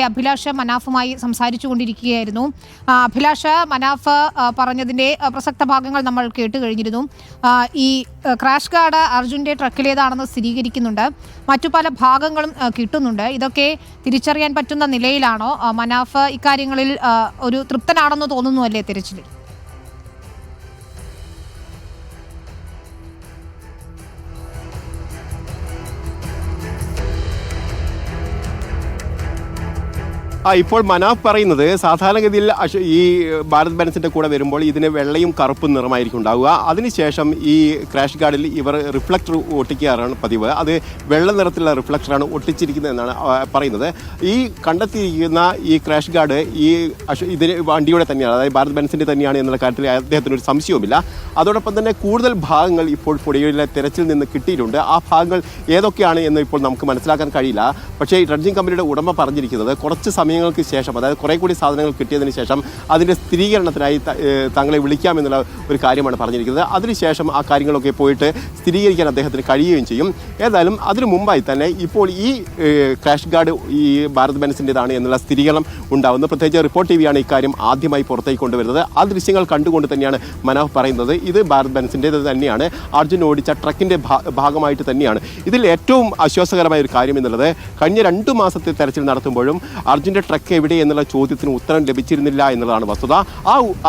അഭിലാഷ് മനാഫുമായി സംസാരിച്ചുകൊണ്ടിരിക്കുകയായിരുന്നു. അഭിലാഷ് മനാഫ് പറഞ്ഞതിൻ്റെ പ്രസക്ത ഭാഗങ്ങൾ നമ്മൾ കേട്ട് കഴിഞ്ഞിരുന്നു. ഈ ക്രാഷ് ഗാർഡ് അർജുൻ്റെ ട്രക്കിലേതാണെന്ന് സ്ഥിരീകരിക്കുന്നുണ്ട്. മറ്റു പല ഭാഗങ്ങളും കിട്ടുന്നുണ്ട്. ഇതൊക്കെ തിരിച്ചറിയാൻ പറ്റുന്ന നിലയിലാണോ? മനാഫ് ഇക്കാര്യങ്ങളിൽ ഒരു തൃപ്തനാണെന്ന് തോന്നുന്നു അല്ലേ തിരച്ചിലിൽ? ഇപ്പോൾ മനാഫ് പറയുന്നത് സാധാരണഗതിയിൽ ഈ ഭാരത് ബെൻസിൻ്റെ കൂടെ വരുമ്പോൾ ഇതിന് വെള്ളയും കറുപ്പും നിറമായിരിക്കും ഉണ്ടാവുക. അതിനുശേഷം ഈ ക്രാഷ് ഗാർഡിൽ ഇവർ റിഫ്ലക്ടർ ഒട്ടിക്കാറാണ് പതിവ്. അത് വെള്ള നിറത്തിലുള്ള റിഫ്ലക്ടറാണ് ഒട്ടിച്ചിരിക്കുന്നത് എന്നാണ് പറയുന്നത്. ഈ കണ്ടെത്തിയിരിക്കുന്ന ഈ ക്രാഷ് ഗാർഡ് ഇതിന് വണ്ടിയുടെ തന്നെയാണ്, അതായത് ഭാരത് ബെൻസിൻ്റെ തന്നെയാണ് എന്നുള്ള കാര്യത്തിൽ അദ്ദേഹത്തിന് ഒരു സംശയവുമില്ല. അതോടൊപ്പം തന്നെ കൂടുതൽ ഭാഗങ്ങൾ ഇപ്പോൾ പുഴയിലെ തെരച്ചിൽ നിന്ന് കിട്ടിയിട്ടുണ്ട്. ആ ഭാഗങ്ങൾ ഏതൊക്കെയാണ് എന്ന് ഇപ്പോൾ നമുക്ക് മനസ്സിലാക്കാൻ കഴിയില്ല. പക്ഷേ ഡ്രഡ്ജിംഗ് കമ്പനിയുടെ ഉടമ പറഞ്ഞിരിക്കുന്നത് കുറച്ച് സമയങ്ങൾക്ക് ശേഷം, അതായത് കുറേ കൂടി സാധനങ്ങൾ കിട്ടിയതിന് ശേഷം അതിൻ്റെ സ്ഥിരീകരണത്തിനായി തങ്ങളെ വിളിക്കാമെന്നുള്ള ഒരു കാര്യമാണ് പറഞ്ഞിരിക്കുന്നത്. അതിനുശേഷം ആ കാര്യങ്ങളൊക്കെ പോയിട്ട് സ്ഥിരീകരിക്കാൻ അദ്ദേഹത്തിന് കഴിയുകയും ചെയ്യും. ഏതായാലും അതിനു മുമ്പായി തന്നെ ഇപ്പോൾ ഈ ക്രാഷ് ഗാർഡ് ഈ ഭാരത് ബെൻസിൻ്റെതാണ് എന്നുള്ള സ്ഥിരീകരണം ഉണ്ടാകുന്നത്. പ്രത്യേകിച്ച് റിപ്പോർട്ട് TV ആണ് ഇക്കാര്യം ആദ്യമായി പുറത്തേക്ക് കൊണ്ടുവരുന്നത്. ആ ദൃശ്യങ്ങൾ കണ്ടുകൊണ്ട് തന്നെയാണ് മനാഫ് പറയുന്നത് ഇത് ഭാരത് ബെൻസിൻ്റേത് തന്നെയാണ്, അർജുൻ ഓടിച്ച ട്രക്കിൻ്റെ ഭാഗമായിട്ട് തന്നെയാണ്. ഇതിൽ ഏറ്റവും ആശ്വാസകരമായ ഒരു കാര്യം എന്നുള്ളത് കഴിഞ്ഞ 2 മാസത്തെ തെരച്ചിൽ നടത്തുമ്പോഴും അർജുൻ്റെ ട്രക്ക് എവിടെ എന്നുള്ള ചോദ്യത്തിന് ഉത്തരം ലഭിച്ചിരുന്നില്ല എന്നുള്ളതാണ് വസ്തുത.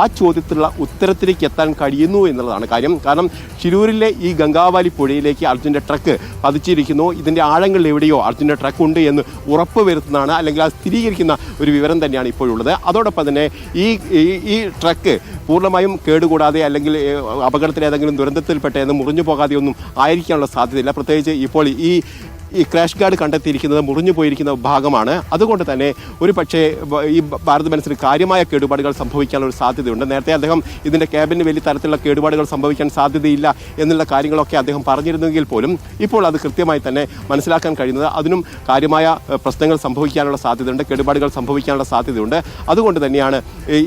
ആ ചോദ്യത്തിലുള്ള ഉത്തരത്തിലേക്ക് എത്താൻ കഴിയുന്നു എന്നുള്ളതാണ് കാര്യം. കാരണം ഷിരൂരിലെ ഈ ഗംഗാവാലി പുഴയിലേക്ക് അർജുൻ്റെ ട്രക്ക് പതിച്ചിരിക്കുന്നു. ഇതിൻ്റെ ആഴങ്ങളിൽ എവിടെയോ അർജുൻ്റെ ട്രക്ക് ഉണ്ട് എന്ന് ഉറപ്പ് വരുത്തുന്നതാണ്, അല്ലെങ്കിൽ അത് സ്ഥിരീകരിക്കുന്ന ഒരു വിവരം തന്നെയാണ് ഇപ്പോഴുള്ളത്. അതോടൊപ്പം തന്നെ ഈ ട്രക്ക് പൂർണ്ണമായും കേടുകൂടാതെ അല്ലെങ്കിൽ അപകടത്തിൽ ഏതെങ്കിലും ദുരന്തത്തിൽപ്പെട്ട മുറിഞ്ഞു പോകാതെയൊന്നും ആയിരിക്കാനുള്ള സാധ്യതയില്ല. പ്രത്യേകിച്ച് ഇപ്പോൾ ഈ ക്രാഷ് ഗാർഡ് കണ്ടെത്തിയിരിക്കുന്നത് മുറിഞ്ഞു പോയിരിക്കുന്ന ഭാഗമാണ്. അതുകൊണ്ട് തന്നെ ഒരു പക്ഷേ ഈ ഭാരത് ബെൻസിന് കാര്യമായ കേടുപാടുകൾ സംഭവിക്കാനുള്ള ഒരു സാധ്യതയുണ്ട്. നേരത്തെ അദ്ദേഹം ഇതിൻ്റെ ക്യാബിന് വലിയ തരത്തിലുള്ള കേടുപാടുകൾ സംഭവിക്കാൻ സാധ്യതയില്ല എന്നുള്ള കാര്യങ്ങളൊക്കെ അദ്ദേഹം പറഞ്ഞിരുന്നെങ്കിൽ പോലും ഇപ്പോൾ അത് കൃത്യമായി തന്നെ മനസ്സിലാക്കാൻ കഴിയുന്നത് അതിനും കാര്യമായ പ്രശ്നങ്ങൾ സംഭവിക്കാനുള്ള സാധ്യതയുണ്ട്, കേടുപാടുകൾ സംഭവിക്കാനുള്ള സാധ്യതയുണ്ട്. അതുകൊണ്ട് തന്നെയാണ്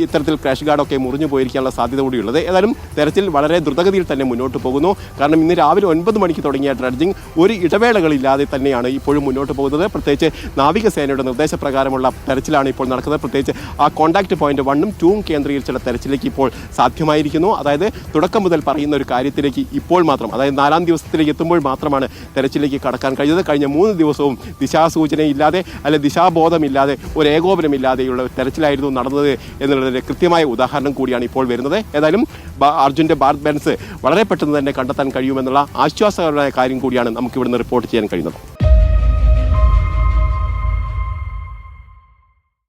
ഇത്തരത്തിൽ ക്രാഷ് ഗാർഡൊക്കെ മുറിഞ്ഞു പോയിരിക്കാനുള്ള സാധ്യത കൂടിയുള്ളത്. ഏതായാലും തെരച്ചിൽ വളരെ ദ്രുതഗതിയിൽ തന്നെ മുന്നോട്ട് പോകുന്നു. കാരണം ഇന്ന് രാവിലെ 9 മണിക്ക് തുടങ്ങിയ ഡ്രഡ്ജിംഗ് ഒരു ഇടവേളകളില്ലാതെ തന്നെയാണ് ഇപ്പോഴും മുന്നോട്ട് പോകുന്നത്. പ്രത്യേകിച്ച് നാവികസേനയുടെ നിർദ്ദേശപ്രകാരമുള്ള തെരച്ചിലാണ് ഇപ്പോൾ നടക്കുന്നത്. പ്രത്യേകിച്ച് ആ കോൺടാക്ട് പോയിന്റ് 1ഉം 2ഉം കേന്ദ്രീകരിച്ചുള്ള തെരച്ചിലേക്ക് ഇപ്പോൾ സാധ്യമായിരിക്കുന്നു. അതായത് തുടക്കം മുതൽ പറയുന്ന ഒരു കാര്യത്തിലേക്ക് ഇപ്പോൾ മാത്രം, അതായത് 4ാം ദിവസത്തിലേക്ക് എത്തുമ്പോൾ മാത്രമാണ് തെരച്ചിലേക്ക് കടക്കാൻ കഴിയുന്നത്. കഴിഞ്ഞ 3 ദിവസവും ദിശാസൂചനയില്ലാതെ അല്ലെങ്കിൽ ദിശാബോധമില്ലാതെ ഒരു ഏകോപനമില്ലാതെയുള്ള തെരച്ചിലായിരുന്നു നടന്നത് എന്നുള്ളതിൻ്റെ കൃത്യമായ ഉദാഹരണം കൂടിയാണ് ഇപ്പോൾ വരുന്നത്. ഏതായാലും അർജുൻ്റെ ഭാരത് ബെൻസ് വളരെ പെട്ടെന്ന് തന്നെ കണ്ടെത്താൻ കഴിയുമെന്നുള്ള ആശ്വാസകരമായ കാര്യം കൂടിയാണ് നമുക്ക് ഇവിടുന്ന് റിപ്പോർട്ട് ചെയ്യാൻ കഴിയുന്നത്.